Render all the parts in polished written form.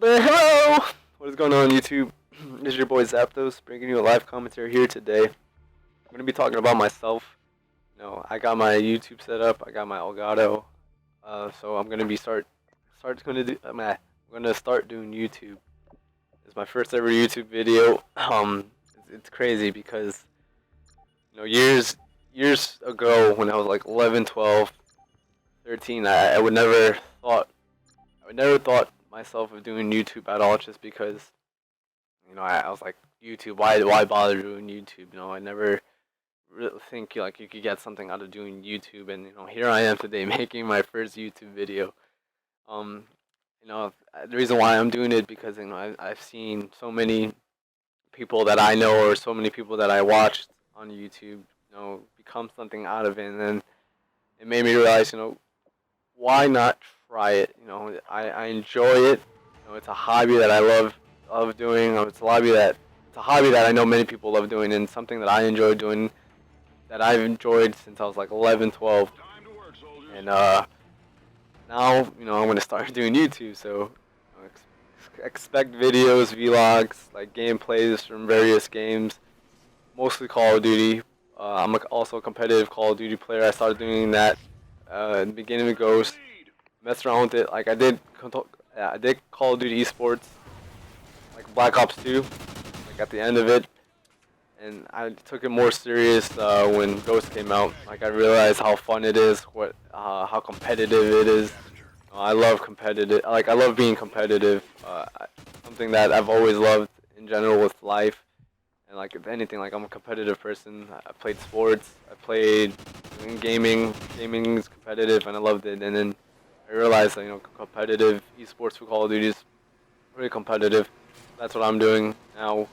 But hello! What is going on, YouTube? This is your boy Zapdos, bringing you a live commentary here today. I'm going to be talking about myself. I got my YouTube set up, I got my Elgato, so I'm going to be I'm going to start doing YouTube. It's my first ever YouTube video. It's crazy because, years ago when I was like 11, 12, 13, I would never thought myself of doing YouTube at all, just because I was like, YouTube, why bother doing YouTube? I never really think like you could get something out of doing YouTube, and here I am today making my first YouTube video. Um, the reason why I'm doing it because I've seen so many people that I know, or so many people that I watched on YouTube, become something out of it, and then it made me realize, why not try it? I enjoy it. It's a hobby that I love doing. It's a hobby that I know many people love doing, and something that I enjoy doing, that I've enjoyed since I was like 11, 12. And now I'm gonna start doing YouTube. So expect videos, vlogs, like gameplays from various games, mostly Call of Duty. I'm also a competitive Call of Duty player. I started doing that in the beginning of Ghost. Messed around with it. Like I did Call of Duty Esports, like Black Ops 2, like at the end of it, and I took it more serious when Ghost came out. Like I realized how fun it is, how competitive it is. I love competitive. Like I love being competitive. Something that I've always loved in general with life. And like if anything, like I'm a competitive person. I played sports. I played gaming. Gaming is competitive, and I loved it. And then I realized that competitive esports for Call of Duty is pretty competitive. That's what I'm doing now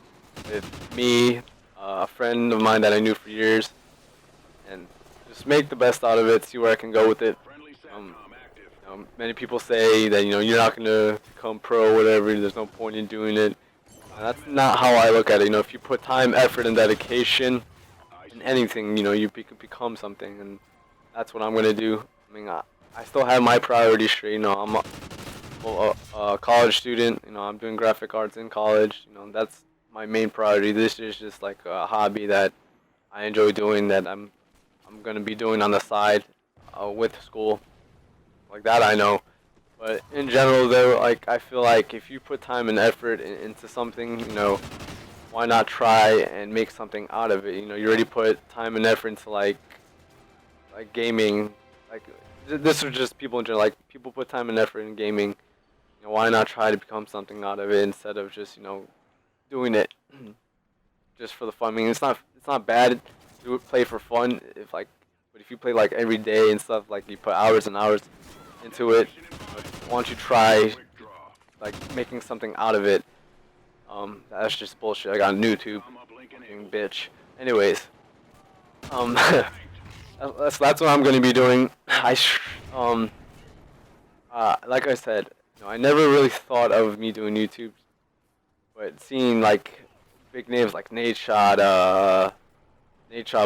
with me, a friend of mine that I knew for years, and just make the best out of it. See where I can go with it. Many people say that you're not gonna become pro, or whatever. There's no point in doing it. That's not how I look at it. If you put time, effort, and dedication in anything, you can become something, and that's what I'm gonna do. I mean, I still have my priorities straight. I'm a college student. I'm doing graphic arts in college. That's my main priority. This is just like a hobby that I enjoy doing, that I'm gonna be doing on the side with school. Like that, I know. But in general, though, like I feel like if you put time and effort into something, why not try and make something out of it? You already put time and effort into like gaming. Like this is just people in general. Like people put time and effort in gaming. Why not try to become something out of it instead of just doing it just for the fun? I mean, it's not bad to play for fun, but if you play like every day and stuff, like you put hours and hours into it, why don't you try like making something out of it? That's just bullshit. I got on YouTube, fucking bitch. Anyways, that's what I'm gonna be doing. Like I said, I never really thought of me doing YouTube, but seeing like big names like Nate Shot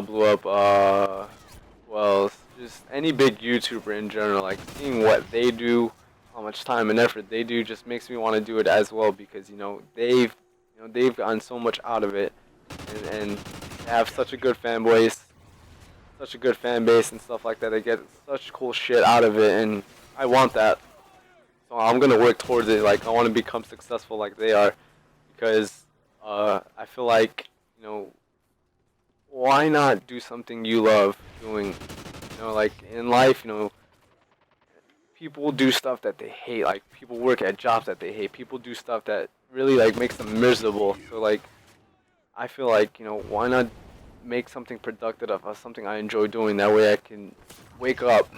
blew up. Well, just any big YouTuber in general, like seeing what they do, how much time and effort they do, just makes me want to do it as well, because they've gotten so much out of it, and they have such a good fan base, and stuff like that. They get such cool shit out of it, and I want that. So I'm gonna work towards it. Like I want to become successful like they are, because I feel like why not do something you love doing? Like in life, people do stuff that they hate. Like people work at jobs that they hate. People do stuff that really like makes them miserable. So like, I feel like why not make something productive of something I enjoy doing? That way I can wake up,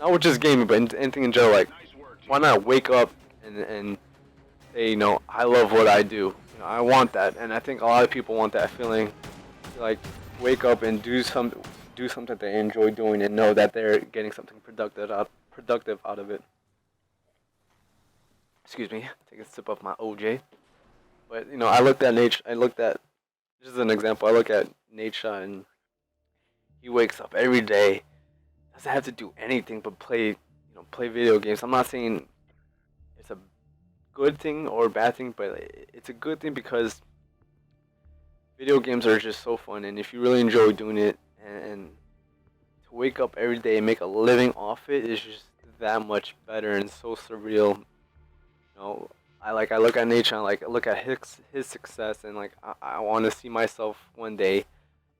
not with just gaming, but anything in general. Like, why not wake up and say, I love what I do. I want that, and I think a lot of people want that feeling. Like wake up and do something they enjoy doing, and know that they're getting something productive out of it. Excuse me, take a sip of my OJ. But I looked at Nate. I looked at, just as an example, I look at Nate Shot, and he wakes up every day, doesn't have to do anything but play video games. I'm not saying it's a good thing or a bad thing, but it's a good thing because video games are just so fun, and if you really enjoy doing it, and to wake up every day and make a living off it is just that much better and so surreal. You know, I look at nature and like look at his success, and like I want to see myself one day,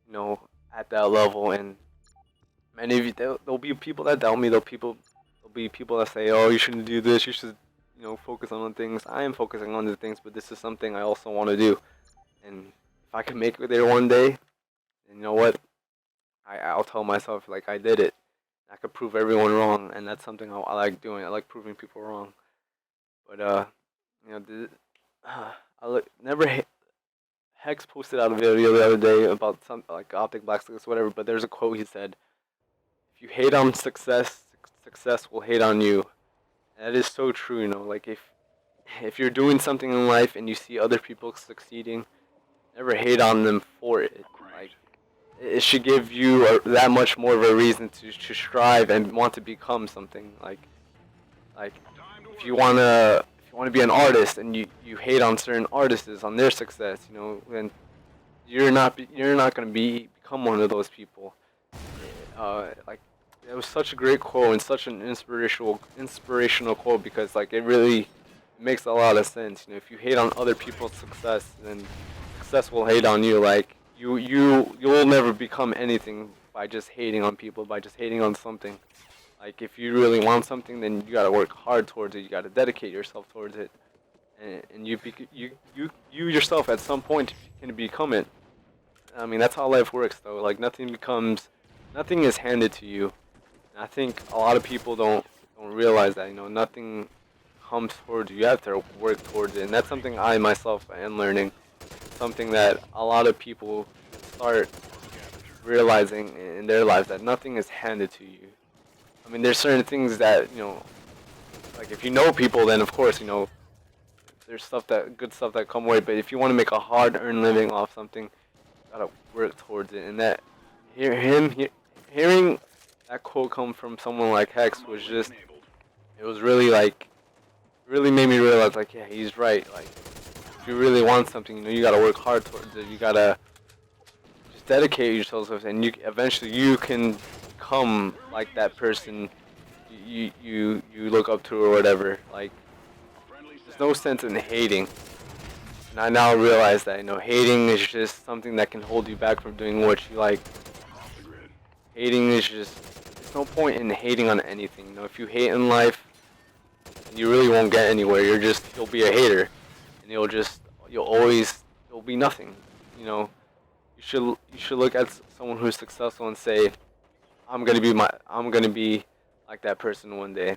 you know, at that level. And many of you, there'll be people that doubt me. There'll be people that say, oh, you shouldn't do this. You should, you know, focus on things. I am focusing on the things, but this is something I also want to do. And if I can make it there one day, then you know what? I'll tell myself like I did it. I could prove everyone wrong, and that's something I like doing. I like proving people wrong. But you know, I look never. Hex posted out a video the other day about some like Optic Black Sticks, whatever. But there's a quote he said: "If you hate on success, success will hate on you." And that is so true. You know, like if you're doing something in life and you see other people succeeding, never hate on them for it. Like it should give you that much more of a reason to strive and want to become something. Like if you wanna be an artist and you hate on certain artists on their success, you know, then you're not gonna become one of those people. Like it was such a great quote and such an inspirational quote because like it really makes a lot of sense. You know, if you hate on other people's success, then success will hate on you. Like you'll never become anything by just hating on people, by just hating on something. Like if you really want something, then you gotta work hard towards it. You gotta dedicate yourself towards it, and you yourself at some point can become it. I mean that's how life works, though. Like nothing is handed to you. And I think a lot of people don't realize that. You know, nothing comes towards you. You have to work towards it, and that's something I myself am learning. Something that a lot of people start realizing in their lives, that nothing is handed to you. I mean, there's certain things that, you know, like if you know people, then of course, you know, there's good stuff that come away. But if you want to make a hard-earned living off something, you gotta work towards it. And that, hearing that quote come from someone like Hex was just, it was really like, really made me realize like, yeah, he's right. Like, if you really want something, you know, you gotta work hard towards it. You gotta just dedicate yourself to it, and eventually you can become like that person you look up to or whatever. Like, there's no sense in hating. And I now realize that, you know, hating is just something that can hold you back from doing what you like. Hating is just, there's no point in hating on anything. You know, if you hate in life, you really won't get anywhere. You'll be a hater, and you'll be nothing. You know, you should look at someone who's successful and say, I'm gonna be like that person one day,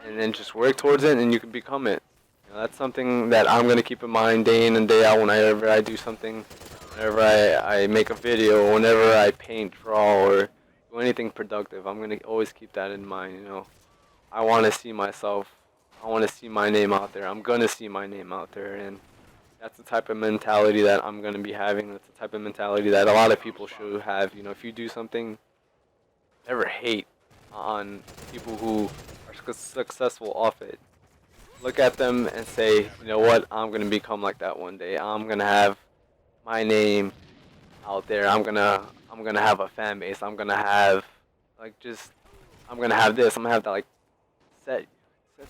and then just work towards it, and you can become it. You know, that's something that I'm gonna keep in mind day in and day out whenever I do something, whenever I make a video, whenever I paint, draw, or do anything productive. I'm gonna always keep that in mind. You know, I want to see myself. I want to see my name out there. I'm gonna see my name out there, and that's the type of mentality that I'm gonna be having. That's the type of mentality that a lot of people should have. You know, if you do something, never hate on people who are successful off it. Look at them and say, you know what? I'm gonna become like that one day. I'm gonna have my name out there. I'm gonna have a fan base. I'm gonna have I'm gonna have this. I'm gonna have that. Like set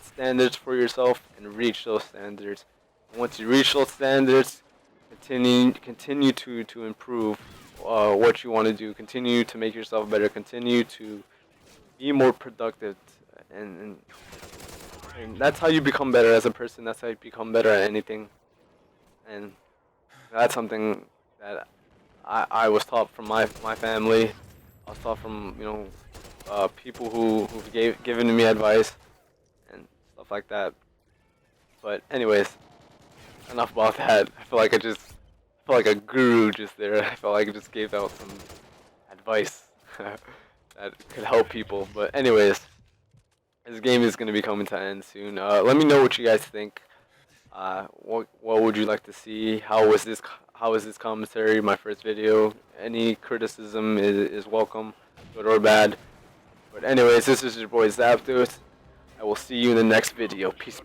standards for yourself and reach those standards. And once you reach those standards, continue to improve what you want to do. Continue to make yourself better. Continue to be more productive, and that's how you become better as a person. That's how you become better at anything. And that's something that I was taught from my family. I was taught from, you know, people who've given me advice and stuff like that. But anyways, enough about that. I feel like a guru just there. I felt like I just gave out some advice that could help people. But anyways, this game is gonna be coming to an end soon. Let me know what you guys think. What would you like to see? How was this commentary? My first video. Any criticism is welcome, good or bad. But anyways, this is your boy Zapdos. I will see you in the next video. Peace.